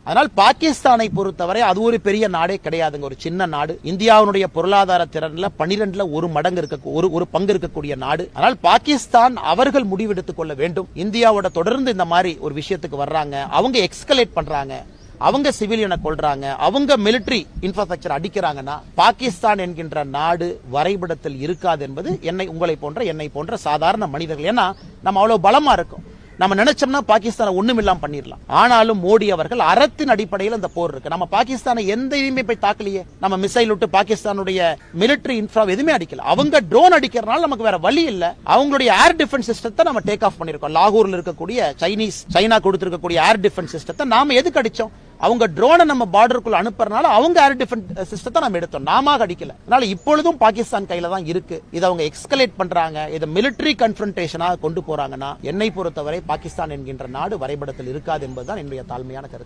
அதனால் பாகிஸ்தானை பொறுத்தவரை அது ஒரு பெரிய நாடே கிடையாதுங்க, ஒரு சின்ன நாடு. இந்தியாவுடைய பொருளாதார திறன்ல 12ல் ஒரு மடங்கு ஒரு பங்கு இருக்கக்கூடிய நாடு. அதனால் பாகிஸ்தான் அவர்கள் முடிவெடுத்துக் கொள்ள வேண்டும். இந்தியாவோட தொடர்ந்து இந்த மாதிரி ஒரு விஷயத்துக்கு வர்றாங்க, அவங்க எக்ஸ்கலேட் பண்றாங்க, அவங்க சிவிலியனை கொள்றாங்க, அவங்க மிலிட்டரி இன்ஃப்ராஸ்ட்ரக்சர் அடிக்கிறாங்கன்னா பாகிஸ்தான் என்கின்ற நாடு வரைபடத்தில் இருக்காது என்பது என்னை போன்ற சாதாரண மனிதர்கள். ஏன்னா நம்ம அவ்வளவு பலமா இருக்கும், நம்ம நினைச்சோம்னா பாகிஸ்தானை ஒண்ணுமில்லாம பண்ணிடலாம். ஆனாலும் மோடி அவர்கள் அறத்தின் அடிப்படையில் அந்த போர் இருக்கு. நம்ம பாகிஸ்தானை எந்த இதுவுமே போய் தாக்கலையே, நம்ம மிசைல் விட்டு பாகிஸ்தானுடைய மிலிட்டரி இன்ஃப்ரா எதுவுமே அடிக்கல. அவங்க ட்ரோன் அடிக்கிறதுனால நமக்கு வேற வழி இல்ல. அவங்களுடைய ஏர் டிஃபென்ஸ் சிஸ்டத்தை நம்ம டேக் ஆஃப் பண்ணிருக்கோம். லாகூர்ல இருக்கக்கூடிய சைனா கொடுத்திருக்கக்கூடிய ஏர் டிஃபென்ஸ் சிஸ்டத்தை நாம எதுக்கு அடிச்சோம்? அவங்க ட்ரோனை நம்ம பார்டருக்குள்ள அனுப்புறதுனால அவங்க ஏர் டிஃபென்ஸ் சிஸ்டத்தை நம்ம எடுத்தோம், நாம அடிக்கல. அதனால இப்பொழுதும் பாகிஸ்தான் கையில தான் இருக்கு. இதை அவங்க எக்ஸ்கலேட் பண்றாங்க, இதை மிலிட்டரி கன்ஃபரன்டேஷனா கொண்டு போறாங்கன்னா என்னை பொறுத்தவரை பாகிஸ்தான் என்கின்ற நாடு வரைபடத்தில் இருக்காது என்பதுதான் என்னுடைய தாழ்மையான கருத்து.